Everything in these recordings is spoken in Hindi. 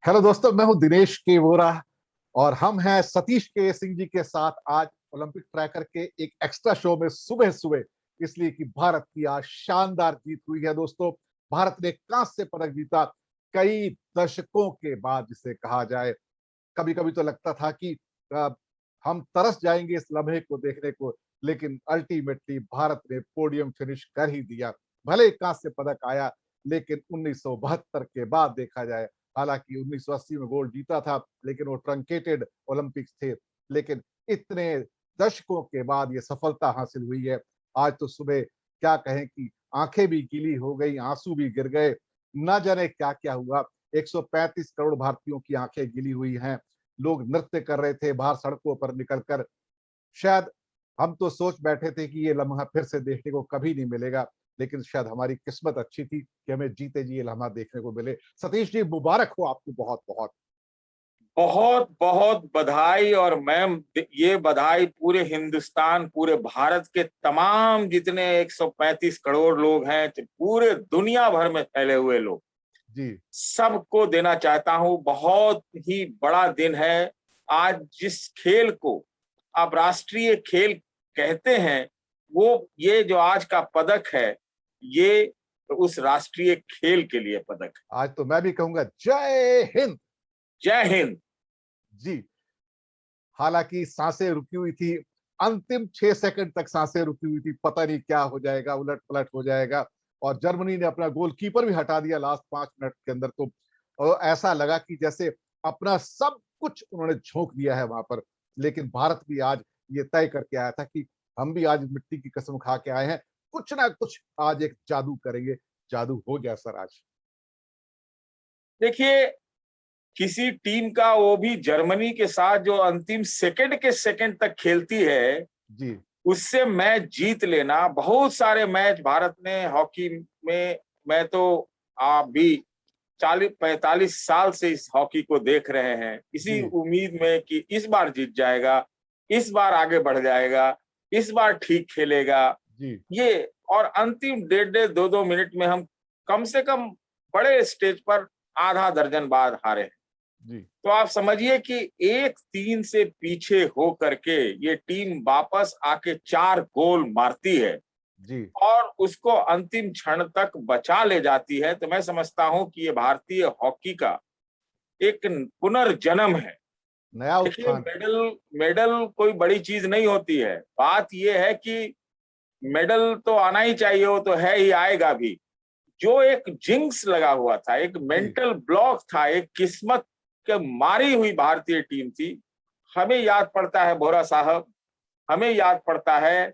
हेलो दोस्तों, मैं हूं दिनेश के वोरा और हम हैं सतीश के सिंह जी के साथ आज ओलंपिक ट्रैकर के एक एक्स्ट्रा शो में सुबह सुबह, इसलिए कि भारत की आज शानदार जीत हुई है दोस्तों। भारत ने कांस्य पदक जीता कई दशकों के बाद, जिसे कहा जाए। कभी कभी तो लगता था कि अ, हम तरस जाएंगे इस लम्हे को देखने को, लेकिन अल्टीमेटली भारत ने पोडियम फिनिश कर ही दिया। भले ही कांस्य पदक आया, लेकिन 1972 के बाद देखा जाए, हालांकि 1980 में गोल्ड जीता था, लेकिन वो ट्रंकेटेड ओलंपिक्स थे। लेकिन इतने दशकों के बाद ये सफलता हासिल हुई है। आज तो सुबह क्या कहें कि आंखें भी गीली हो गई, आंसू भी गिर गए, न जाने क्या क्या हुआ। 135 करोड़ भारतीयों की आंखें गिली हुई हैं। लोग नृत्य कर रहे थे बाहर सड़कों पर निकलकर। शायद हम तो सोच बैठे थे कि ये लम्हा फिर से देखने को कभी नहीं मिलेगा, लेकिन शायद हमारी किस्मत अच्छी थी कि हमें जीते जी ये लम्हा देखने को मिले। सतीश जी, मुबारक हो आपको बहुत बहुत। बहुत बहुत बधाई। और मैम, ये बधाई पूरे हिंदुस्तान, पूरे भारत के तमाम जितने 135 करोड़ लोग हैं, पूरे दुनिया भर में फैले हुए लोग, जी सबको देना चाहता हूं। बहुत ही बड़ा दिन है आज। जिस खेल को आप राष्ट्रीय खेल कहते हैं, वो ये जो आज का पदक है, ये उस राष्ट्रीय खेल के लिए पदक है। आज तो मैं भी कहूंगा जय हिंद। जय हिंद। जी, हालांकि सांसें रुकी हुई थी, अंतिम 6 सेकंड तक सांसें रुकी हुई थी, पता नहीं क्या हो जाएगा, उलट पलट हो जाएगा। और जर्मनी ने अपना गोलकीपर भी हटा दिया लास्ट 5 मिनट के अंदर। तो ऐसा लगा कि जैसे अपना सब कुछ उन्होंने झोंक दिया है वहां पर। लेकिन भारत भी आज ये तय करके आया था कि हम भी आज मिट्टी की कसम खा के आए हैं, कुछ ना कुछ आज एक जादू करेंगे। जादू हो गया सर आज। देखिए, किसी टीम का, वो भी जर्मनी के साथ जो अंतिम सेकंड के सेकंड तक खेलती है, जी उससे मैच जीत लेना। बहुत सारे मैच भारत ने हॉकी में, मैं तो आप भी 40-45 साल से इस हॉकी को देख रहे हैं, इसी जी उम्मीद में कि इस बार जीत जाएगा, इस बार आगे बढ़ जाएगा, इस बार ठीक खेलेगा। जी ये और अंतिम 1.5-2 मिनट में हम कम से कम बड़े स्टेज पर आधा दर्जन बार हारे। जी तो आप समझिए कि 1-3 से पीछे हो करके ये टीम वापस आके 4 गोल मारती है जी। और उसको अंतिम क्षण तक बचा ले जाती है। तो मैं समझता हूं कि ये भारतीय हॉकी का एक पुनर्जन्म है। नया देखिए, उत्थान। मेडल मेडल कोई बड़ी चीज नहीं होती है। बात ये है कि मेडल तो आना ही चाहिए, वो तो है ही, आएगा भी। जो एक जिंक्स लगा हुआ था, एक जी मेंटल ब्लॉक था, एक किस्मत के मारी हुई भारतीय टीम थी। हमें याद पड़ता है बोरा साहब, हमें याद पड़ता है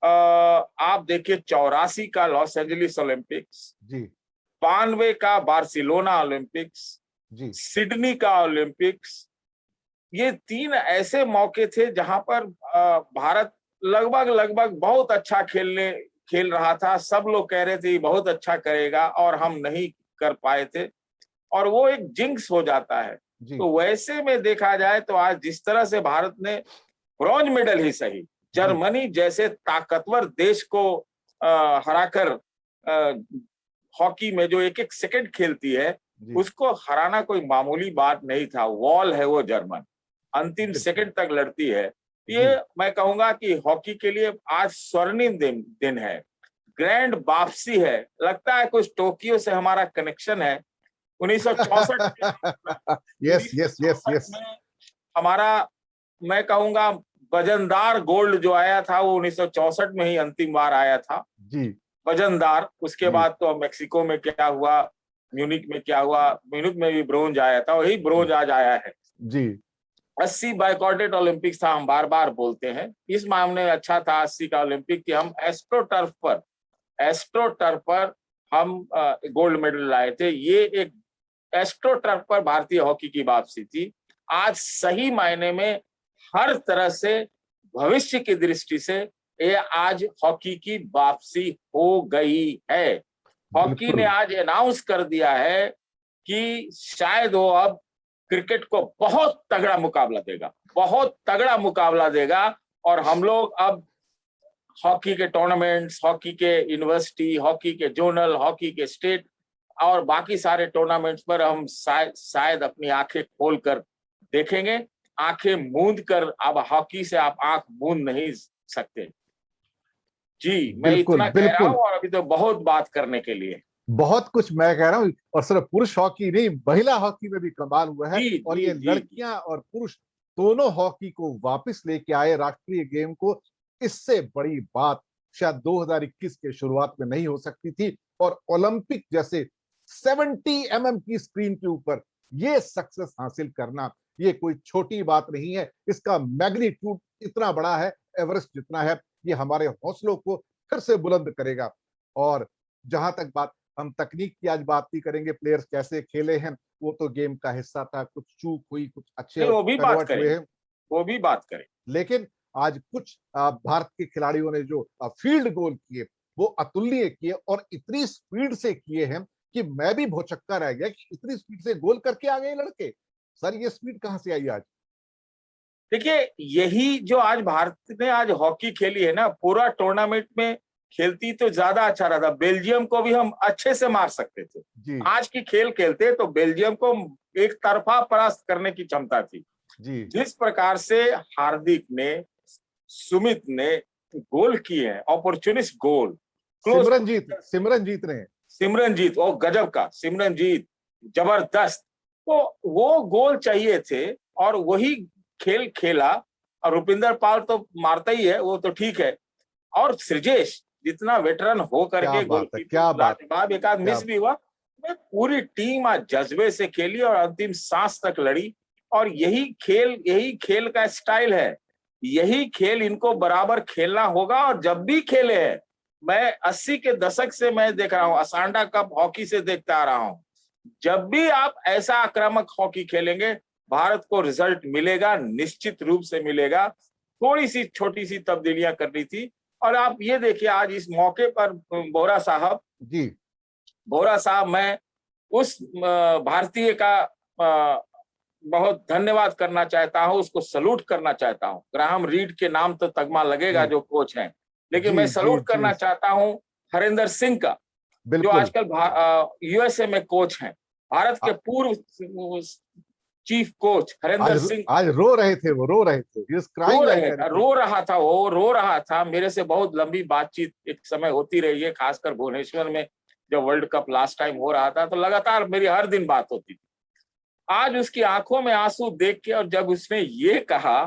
आप देखिए 84 का लॉस एंजलिस ओलंपिक्स, जी 92 का बार्सिलोना ओलंपिक्स, जी सिडनी का ओलंपिक्स। ये 3 ऐसे मौके थे जहां पर भारत लगभग लगभग बहुत अच्छा खेल रहा था। सब लोग कह रहे थे बहुत अच्छा करेगा, और हम नहीं कर पाए थे, और वो एक जिंक्स हो जाता है। जी तो वैसे में देखा जाए तो आज जिस तरह से भारत ने ब्रॉन्ज मेडल ही सही, जी जर्मनी जैसे ताकतवर देश को हराकर, हॉकी में जो एक एक सेकंड खेलती है, जी। उसको हराना कोई मामूली बात नहीं था। वॉल है वो जर्मन, अंतिम बिल्कुल। सेकंड तक लड़ती है। ये जी मैं कहूंगा कि हॉकी के लिए आज स्वर्णिम दिन है, ग्रैंड वापसी है। लगता है कुछ टोक्यो से हमारा कनेक्शन है। 1964 में, यस यस यस 1964 यस। में हमारा, मैं कहूंगा, वजनदार गोल्ड जो आया था, वो 1964 में ही अंतिम बार आया था, जी वजनदार। उसके जी बाद तो मेक्सिको में क्या हुआ, म्यूनिक में क्या हुआ, म्यूनिक में भी ब्रोंज आया था, वही जी ब्रोंज आज आया है। जी 80 बाइकॉटेड ओलंपिक था, हम बार बार बोलते हैं। इस मामले में अच्छा था 80 का ओलंपिक कि हम एस्ट्रो टर्फ पर हम गोल्ड मेडल लाए थे। ये एक एस्ट्रो टर्फ पर भारतीय हॉकी की वापसी थी। आज सही मायने में हर तरह से भविष्य की दृष्टि से ये आज हॉकी की वापसी हो गई है। हॉकी ने बिल्कुल। आज अनाउंस कर दिया है कि शायद वो अब क्रिकेट को बहुत तगड़ा मुकाबला देगा, बहुत तगड़ा मुकाबला देगा। और हम लोग अब हॉकी के टूर्नामेंट्स, हॉकी के यूनिवर्सिटी, हॉकी के जोनल, हॉकी के स्टेट, और बाकी सारे टूर्नामेंट्स पर हम शायद अपनी आंखें खोलकर देखेंगे। आंखें मूंद कर, अब हॉकी से आप आंख मूंद नहीं सकते। जी, मैं बिल्कुल इतना कह रहा बिल्कुल, हूं और अभी तो बहुत बात करने के लिए। बहुत कुछ मैं कह रहा हूँ। और सिर्फ पुरुष हॉकी नहीं, महिला हॉकी में भी कमाल हुआ है। जी और जी ये जी जी। लड़कियां और पुरुष दोनों हॉकी को वापस लेके आए राष्ट्रीय गेम को। इससे बड़ी बात शायद 2021 के शुरुआत में नहीं हो सकती थी। और ओलंपिक जैसे 70 mm की स्क्रीन के ऊपर ये सक्सेस हासिल करना, ये कोई छोटी बात नहीं है। इसका मैग्नीट्यूड इतना बड़ा है, एवरेस्ट जितना है। ये हमारे हौसलों को फिर से बुलंद करेगा। और जहां तक बात, हम तकनीक की आज बात नहीं करेंगे, प्लेयर्स कैसे खेले हैं, वो तो गेम का हिस्सा था। कुछ चूक हुई, कुछ अच्छे नहीं, वो भी बात कन्वर्ट हुए करेंगे, हैं। वो भी बात करें। लेकिन आज कुछ भारत के खिलाड़ियों ने जो फील्ड गोल किए, वो अतुलनीय किए और इतनी स्पीड से किए हैं कि मैं भी भौचक्का रह गया कि इतनी स्पीड से गोल करके आ गए लड़के। सर, ये स्पीड कहां से आई आज? देखिए, यही जो आज भारत ने आज हॉकी खेली है ना, पूरा टूर्नामेंट में खेलती तो ज्यादा अच्छा रहा था। बेल्जियम को भी हम अच्छे से मार सकते थे। जी आज की खेल खेलते तो बेल्जियम को एक तरफा परास्त करने की क्षमता थी। जी। जिस प्रकार से हार्दिक ने, सुमित ने गोल किए हैं, अपॉर्चुनिस्ट गोल, क्लोज, सिमरनजीत ने। सिमरनजीत, ओ गजब का सिमरनजीत, जबरदस्त। तो वो गोल चाहिए थे और वही खेल खेला। और रुपिंदर पाल तो मारता ही है, वो तो ठीक है। और सृजेश जितना वेटरन हो क्या करके बात है, गोलकीपिंग क्या बात, लाजवाब, एक आध क्या। मिस भी हुआ। मैं पूरी टीम आज जज्बे से खेली और अंतिम सांस तक लड़ी। और यही खेल का स्टाइल है। यही खेल इनको बराबर खेलना होगा। और जब भी खेले हैं, मैं 80 के दशक से मैं देख रहा हूं, असांडा कप हॉकी से देखता आ रहा हूं, जब भी आप ऐसा आक्रामक हॉकी खेलेंगे, भारत को रिजल्ट मिलेगा, निश्चित रूप से मिलेगा। थोड़ी सी छोटी सी तब्दीलियां करनी थी। और आप ये देखिए, आज इस मौके पर जी बोरा साहब, मैं उस भारतीय का बहुत धन्यवाद करना चाहता हूं, उसको सलूट करना चाहता हूं। ग्राहम रीड के नाम तो तगमा लगेगा जी जो कोच हैं, लेकिन जी मैं जी सलूट जी। करना चाहता हूं हरिंदर सिंह का, जो बिल्कुल। आजकल यूएसए में कोच हैं। भारत के आ- पूर्व चीफ कोच आज हरिंदर सिंह आज रो रहे थे, वो रो रहे थे, he was crying like anything. रो रहा था, वो रो रहा था। मेरे से बहुत लंबी बातचीत एक समय होती रही है, खासकर भुवनेश्वर में जब वर्ल्ड कप लास्ट टाइम हो रहा था, तो लगातार मेरी हर दिन बात होती थी। आज उसकी आंखों में आंसू देख के, और जब उसने ये कहा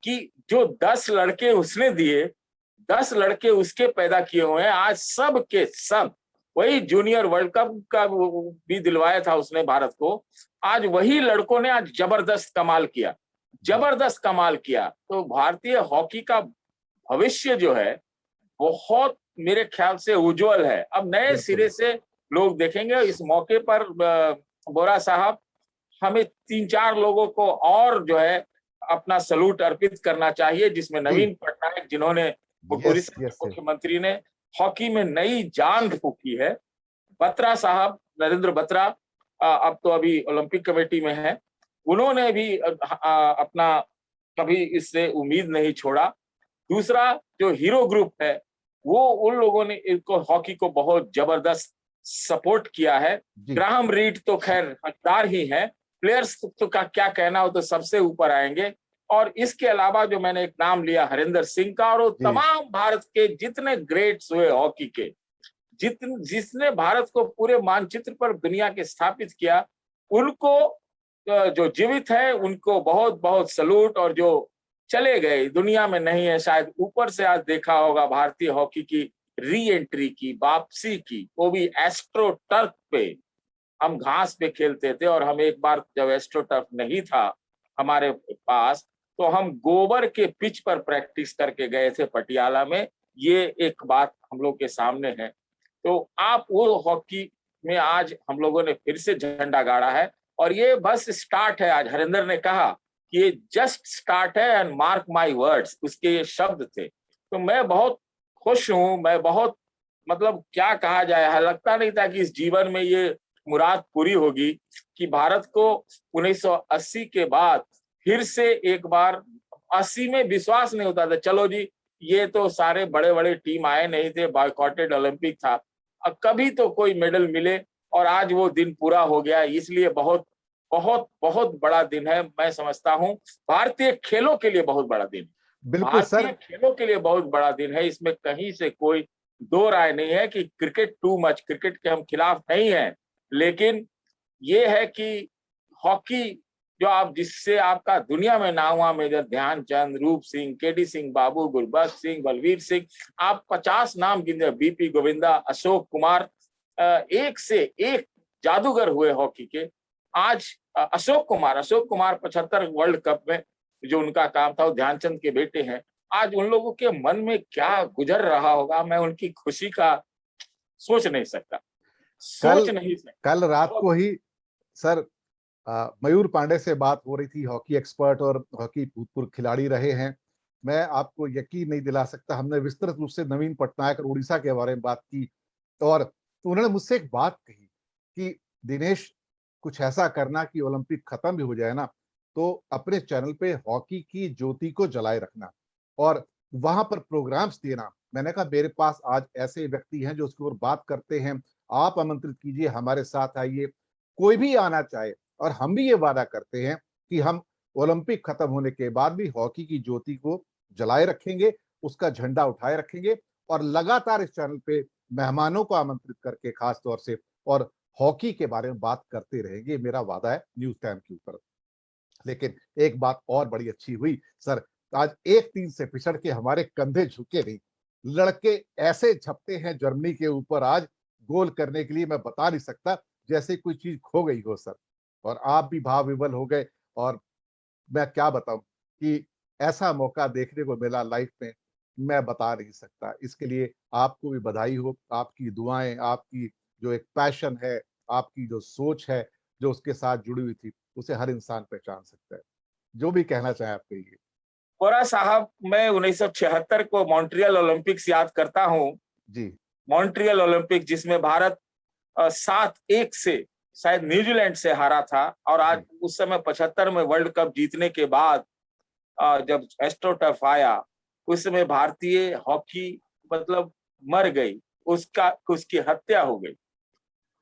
कि जो 10 लड़के उसने दिए, 10 लड़के उसके पैदा किए हुए हैं, आज सब के सब, वही जूनियर वर्ल्ड कप का भी दिलवाया था उसने भारत को। आज वही लड़कों ने आज जबरदस्त कमाल किया, जबरदस्त कमाल किया। तो भारतीय हॉकी का भविष्य जो है, बहुत मेरे ख्याल से उज्जवल है। अब नए बिल्कुल। सिरे से लोग देखेंगे। इस मौके पर बोरा साहब, हमें 3-4 लोगों को और जो है अपना सलूट अर्पित करना चाहिए, जिसमें जी। नवीन पटनायक, जिन्होंने, यस उड़ीसा के यस यस। मुख्यमंत्री ने हॉकी में नई जान फूंकी है। बत्रा साहब, नरेंद्र बत्रा, अब तो अभी ओलंपिक कमेटी में है। उन्होंने भी अपना कभी इससे उम्मीद नहीं छोड़ा। दूसरा जो हीरो ग्रुप है, वो उन लोगों ने इनको हॉकी को बहुत जबरदस्त सपोर्ट किया है। जी ग्राहम रीड तो खैर हकदार ही है, प्लेयर्स तो का क्या कहना हो, तो सबसे ऊपर आएंगे। और इसके अलावा जो मैंने एक नाम लिया हरिंदर सिंह का, और वो जी तमाम भारत के जितने ग्रेट्स हुए हॉकी के, जिसने भारत को पूरे मानचित्र पर दुनिया के स्थापित किया, उनको जो जीवित है उनको बहुत बहुत सलूट। और जो चले गए, दुनिया में नहीं है शायद, ऊपर से आज देखा होगा भारतीय हॉकी की री एंट्री की, वापसी की, वो भी एस्ट्रो टर्फ पे। हम घास पे खेलते थे, और हम एक बार जब एस्ट्रो टर्फ नहीं था हमारे पास, तो हम गोबर के पिच पर प्रैक्टिस करके गए थे पटियाला में। ये एक बात हम लोग के सामने है। तो आप वो हॉकी में आज हम लोगों ने फिर से झंडा गाड़ा है। और ये बस स्टार्ट है। आज हरिंदर ने कहा कि ये जस्ट स्टार्ट है, एंड मार्क माय वर्ड्स, उसके ये शब्द थे। तो मैं बहुत खुश हूं। मैं बहुत, मतलब क्या कहा जाए, लगता नहीं था कि इस जीवन में ये मुराद पूरी होगी कि भारत को 1980 के बाद फिर से एक बार, 80 में विश्वास नहीं होता था, चलो जी ये तो सारे बड़े बड़े टीम आए नहीं थे, बॉयकॉटेड ओलंपिक था, अब कभी तो कोई मेडल मिले। और आज वो दिन पूरा हो गया, इसलिए बहुत बहुत बहुत बड़ा दिन है। मैं समझता हूँ भारतीय खेलों के लिए बहुत बड़ा दिन, बिल्कुल भारतीय सर। खेलों के लिए बहुत बड़ा दिन है। इसमें कहीं से कोई दो राय नहीं है कि क्रिकेट टू मच, क्रिकेट के हम खिलाफ नहीं हैं, लेकिन ये है कि हॉकी जो आप, जिससे आपका दुनिया में नाम हुआ, मेजर ध्यानचंद, रूप सिंह, केडी सिंह बाबू, गुरबख्श सिंह, बलवीर सिंह, आप 50 नाम गिने, बीपी गोविंदा, अशोक कुमार, एक से एक जादूगर हुए हॉकी के। आज अशोक कुमार 75 वर्ल्ड कप में जो उनका काम था, वो ध्यानचंद के बेटे हैं। आज उन लोगों के मन में क्या गुजर रहा होगा, मैं उनकी खुशी का सोच नहीं सकता, कल सोच नहीं सकता। कल रात को ही सर मयूर पांडे से बात हो रही थी, हॉकी एक्सपर्ट और हॉकी भूतपूर्व खिलाड़ी रहे हैं। मैं आपको यकीन नहीं दिला सकता, हमने विस्तृत रूप से नवीन पटनायक और उड़ीसा के बारे में बात की, और उन्होंने मुझसे एक बात कही कि दिनेश, कुछ ऐसा करना कि ओलंपिक खत्म भी हो जाए ना, तो अपने चैनल पे हॉकी की ज्योति को जलाए रखना और वहां पर प्रोग्राम्स देना। मैंने कहा मेरे पास आज ऐसे व्यक्ति हैं जो उसके ऊपर बात करते हैं, आप आमंत्रित कीजिए, हमारे साथ आइए, कोई भी आना चाहे। और हम भी ये वादा करते हैं कि हम ओलंपिक खत्म होने के बाद भी हॉकी की ज्योति को जलाए रखेंगे, उसका झंडा उठाए रखेंगे और लगातार इस चैनल पे मेहमानों को आमंत्रित करके खास तौर से और हॉकी के बारे में बात करते रहेंगे। मेरा वादा है न्यूज़ टाइम के ऊपर। लेकिन एक बात और बड़ी अच्छी हुई सर, आज 1-3 से पिछड़ के हमारे कंधे झुके नहीं, लड़के ऐसे झपटे हैं जर्मनी के ऊपर आज गोल करने के लिए, मैं बता नहीं सकता, जैसे कोई चीज खो गई हो सर। और आप भी भाव विवल हो गए, और मैं क्या बताऊं कि ऐसा मौका देखने को मिला लाइफ में, मैं बता नहीं सकता। इसके लिए आपको भी बधाई हो, आपकी दुआएं, आपकी जो एक पैशन है, आपकी जो सोच है, जो उसके साथ जुड़ी हुई थी, उसे हर इंसान पहचान सकता है। जो भी कहना चाहे आप कहिए। बोरा साहब, मैं 1976 को मॉन्ट्रियल ओलंपिक्स याद करता हूँ। जी। मॉन्ट्रियल ओलंपिक जिसमें भारत 7-1 से शायद न्यूजीलैंड से हारा था, और आज जी। उस समय 75 में वर्ल्ड कप जीतने के बाद जब एस्ट्रोटर्फ आया, उस समय भारतीय हॉकी मतलब मर गई, उसका उसकी हत्या हो गई,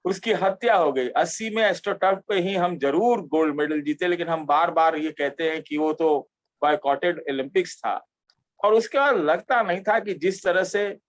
उसकी हत्या हो गई। 80 में एस्ट्रोटर्फ पे ही हम जरूर गोल्ड मेडल जीते, लेकिन हम बार बार ये कहते हैं कि वो तो बॉयकॉटेड ओलंपिक्स था। और उसके बाद लगता नहीं था कि जिस तरह से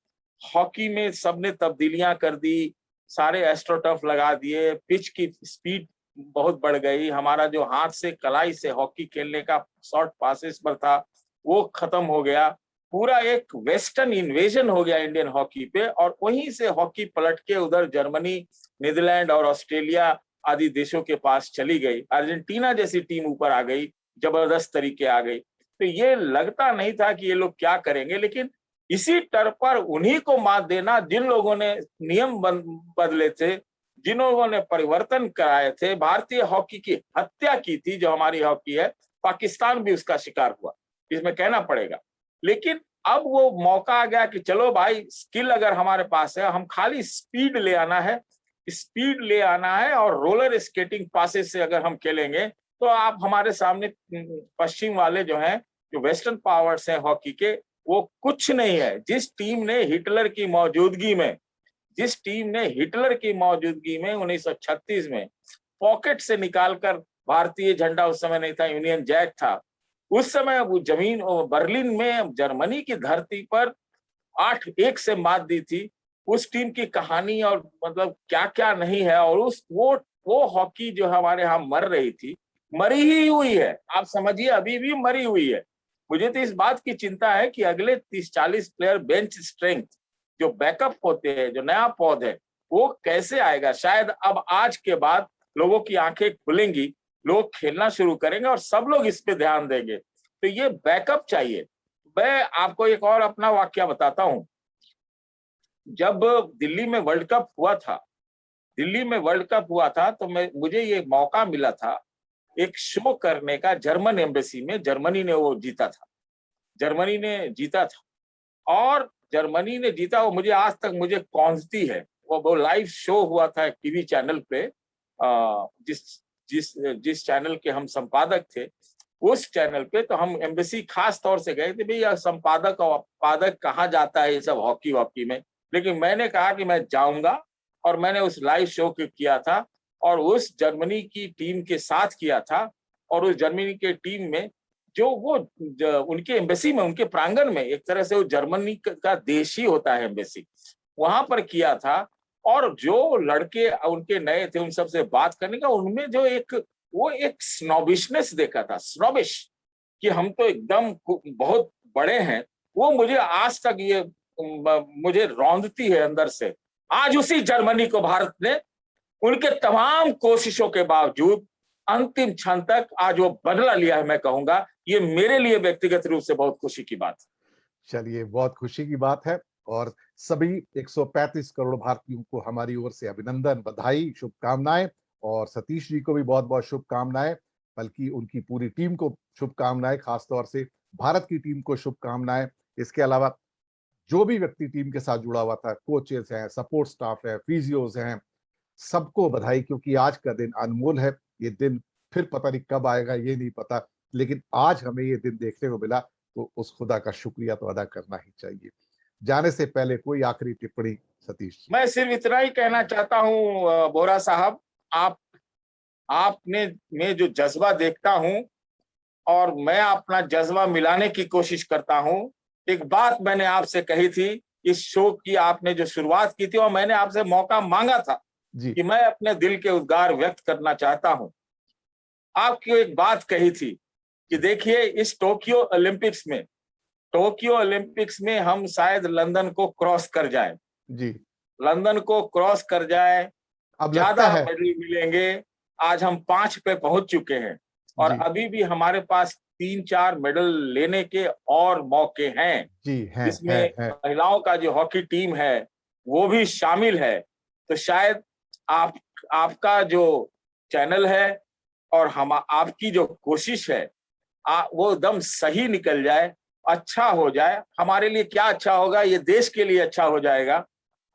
हॉकी में सबने तब्दीलियां कर दी, सारे एस्ट्रोटर्फ लगा दिए, पिच की स्पीड बहुत बढ़ गई, हमारा जो हाथ से कलाई से हॉकी खेलने का शॉर्ट पासेस पर था वो खत्म हो गया। पूरा एक वेस्टर्न इन्वेजन हो गया इंडियन हॉकी पे, और वहीं से हॉकी पलट के उधर जर्मनी, नीदरलैंड और ऑस्ट्रेलिया आदि देशों के पास चली गई। अर्जेंटीना जैसी टीम ऊपर आ गई, जबरदस्त तरीके आ गई। तो ये लगता नहीं था कि ये लोग क्या करेंगे, लेकिन इसी तर्ज पर उन्हीं को मात देना जिन लोगों ने नियम बदले थे, जिन लोगों ने परिवर्तन कराए थे, भारतीय हॉकी की हत्या की थी जो हमारी हॉकी है, पाकिस्तान भी उसका शिकार हुआ, इसमें कहना पड़ेगा। लेकिन अब वो मौका आ गया कि चलो भाई, स्किल अगर हमारे पास है, हम खाली स्पीड ले आना है, स्पीड ले आना है, और रोलर स्केटिंग पासेस से अगर हम खेलेंगे तो आप हमारे सामने पश्चिम वाले जो हैं, जो वेस्टर्न पावर्स हैं हॉकी के, वो कुछ नहीं है। जिस टीम ने हिटलर की मौजूदगी में, जिस टीम ने हिटलर की मौजूदगी में 1936 में पॉकेट से निकालकर, भारतीय झंडा उस समय नहीं था, यूनियन जैक था, उस समय वो जमीन बर्लिन में जर्मनी की धरती पर 8-1 से मात दी थी, उस टीम की कहानी और मतलब क्या क्या नहीं है। और उस वो हॉकी जो हमारे यहाँ मर रही थी, मरी ही हुई है, आप समझिए अभी भी मरी हुई है। मुझे तो इस बात की चिंता है कि अगले 30-40 प्लेयर बेंच स्ट्रेंथ जो बैकअप होते हैं, जो नया पौध है, वो कैसे आएगा। शायद अब आज के बाद लोगों की आंखें खुलेंगी, लोग खेलना शुरू करेंगे और सब लोग इस पे ध्यान देंगे। तो ये बैकअप चाहिए। मैं आपको एक और अपना वाकया बताता हूं। जब दिल्ली में वर्ल्ड कप हुआ था, तो मुझे ये मौका मिला था एक शो करने का जर्मन एम्बेसी में। जर्मनी ने वो जीता था, जर्मनी ने जीता था, और जर्मनी ने जीता, वो मुझे आज तक मुझे कौंसती है। वो लाइव शो हुआ था टीवी चैनल पे, जिस जिस जिस चैनल के हम संपादक थे, उस चैनल पे। तो हम एम्बेसी खास तौर से गए थे, भैया संपादक और पादक कहाँ जाता है ये सब हॉकी वॉकी में। लेकिन मैंने कहा कि मैं जाऊंगा, और मैंने उस लाइव शो को किया था और उस जर्मनी की टीम के साथ किया था। और उस जर्मनी के टीम में जो वो उनके एम्बेसी में, उनके प्रांगण में, एक तरह से वो जर्मनी का देश ही होता है एम्बेसी, वहां पर किया था। और जो लड़के उनके नए थे उन सबसे बात करने का, उनमें जो एक स्नॉबिशनेस देखा था, स्नॉबिश, कि हम तो एकदम बहुत बड़े हैं, वो मुझे आज तक ये मुझे रौंदती है अंदर से। आज उसी जर्मनी को भारत ने उनके तमाम कोशिशों के बावजूद अंतिम क्षण तक आज वो बदला लिया है। मैं कहूंगा ये मेरे लिए व्यक्तिगत रूप से बहुत खुशी की बात है। चलिए, बहुत खुशी की बात है और सभी 135 करोड़ भारतीयों को हमारी ओर से अभिनंदन, बधाई, शुभकामनाएं। और सतीश जी को भी बहुत बहुत शुभकामनाएं, बल्कि उनकी पूरी टीम को शुभकामनाएं, खासतौर से भारत की टीम को शुभकामनाएं। इसके अलावा जो भी व्यक्ति टीम के साथ जुड़ा हुआ था, कोचेस हैं, सपोर्ट स्टाफ है, फिजियोज हैं, सबको बधाई, क्योंकि आज का दिन अनमोल है। ये दिन फिर पता नहीं कब आएगा, ये नहीं पता, लेकिन आज हमें ये दिन देखने को मिला, तो उस खुदा का शुक्रिया तो अदा करना ही चाहिए। जाने से पहले कोई आखिरी टिप्पणी सतीश जी? मैं सिर्फ इतना ही कहना चाहता हूं बोरा साहब, आपने में जो जज्बा देखता हूं और मैं अपना जज्बा मिलाने की कोशिश करता हूं। एक बात मैंने आपसे कही थी इस शो की, आपने जो शुरुआत की थी, और मैंने आपसे मौका मांगा था जी कि मैं अपने दिल के उद्गार व्यक्त करना चाहता हूं। आपकी एक बात कही थी कि देखिए इस टोक्यो ओलंपिक्स में हम शायद लंदन को क्रॉस कर जाए, जी, लंदन को क्रॉस कर जाए, अब लगता ज्यादा है। मेडल मिलेंगे। आज हम 5 पे पहुंच चुके हैं और जी अभी भी हमारे पास 3-4 मेडल लेने के और मौके हैं, जी, जिसमें है। महिलाओं का जो हॉकी टीम है वो भी शामिल है। तो शायद आप आपका जो चैनल है और हम आपकी जो कोशिश है वो एकदम सही निकल जाए, अच्छा हो जाए। हमारे लिए क्या अच्छा होगा, ये देश के लिए अच्छा हो जाएगा।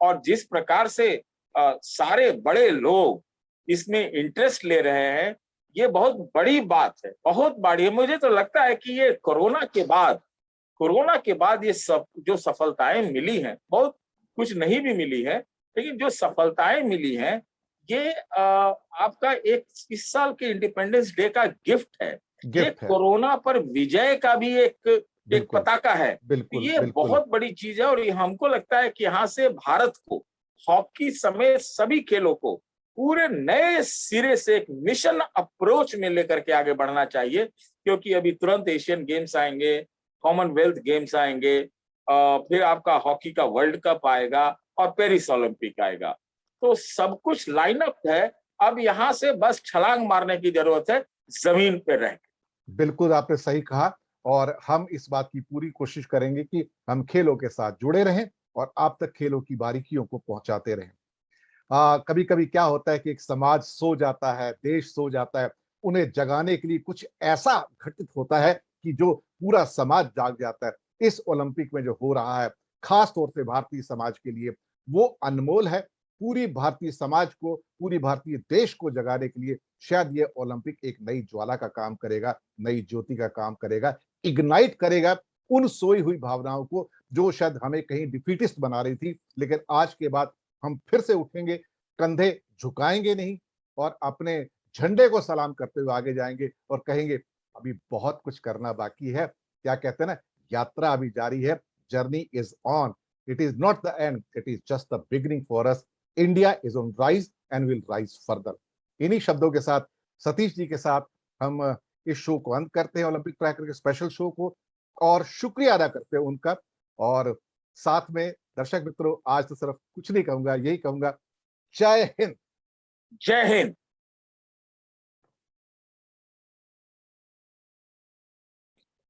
और जिस प्रकार से सारे बड़े लोग इसमें इंटरेस्ट ले रहे हैं, ये बहुत बड़ी बात है, बहुत बड़ी है। मुझे तो लगता है कि ये कोरोना के बाद ये सब जो सफलताएं मिली हैं, बहुत कुछ नहीं भी मिली है, लेकिन जो सफलताएं मिली हैं, ये आपका एक इस साल के इंडिपेंडेंस डे का गिफ्ट है। ये गिफ्ट है। कोरोना पर विजय का भी एक बिल्कुल पताका है। तो बिल्कुल ये बिल्कुल। बहुत बड़ी चीज है और ये हमको लगता है कि यहाँ से भारत को हॉकी समेत सभी खेलों को पूरे नए सिरे से एक मिशन अप्रोच में लेकर के आगे बढ़ना चाहिए, क्योंकि अभी तुरंत एशियन गेम्स आएंगे, कॉमनवेल्थ गेम्स आएंगे, फिर आपका हॉकी का वर्ल्ड कप आएगा और पेरिस ओलंपिक आएगा। तो सब कुछ लाइनअप है। अब यहाँ से बस छलांग मारने की जरूरत है, जमीन पे रह के। बिल्कुल आपने सही कहा, और हम इस बात की पूरी कोशिश करेंगे कि हम खेलों के साथ जुड़े रहें और आप तक खेलों की बारीकियों को पहुंचाते रहें। कभी कभी क्या होता है कि एक समाज सो जाता है, देश सो जाता है, उन्हें जगाने के लिए कुछ ऐसा घटित होता है कि जो पूरा समाज जाग जाता है। इस ओलंपिक में जो हो रहा है, खास तौर से भारतीय समाज के लिए, वो अनमोल है। पूरी भारतीय समाज को, पूरी भारतीय देश को जगाने के लिए शायद ये ओलंपिक एक नई ज्वाला का काम करेगा, नई ज्योति का काम करेगा, इग्नाइट करेगा उन सोई हुई भावनाओं को जो शायद हमें कहीं डिफीटिस्ट बना रही थी। लेकिन आज के बाद हम फिर से उठेंगे, कंधे झुकाएंगे नहीं, और अपने झंडे को सलाम करते हुए आगे जाएंगे और कहेंगे अभी बहुत कुछ करना बाकी है। क्या कहते हैं ना, यात्रा अभी जारी है, journey is on, it is not the end, it is just the beginning for us. India is on rise and will rise further. इन्हीं शब्दों के साथ सतीश जी के साथ हम इस शो को अंत करते हैं, ओलंपिक ट्रैकर के स्पेशल शो को, और शुक्रिया अदा करते हैं उनका। और साथ में दर्शक मित्रों, आज तो सिर्फ कुछ नहीं कहूंगा, यही कहूंगा, जय हिंद। जय हिंद।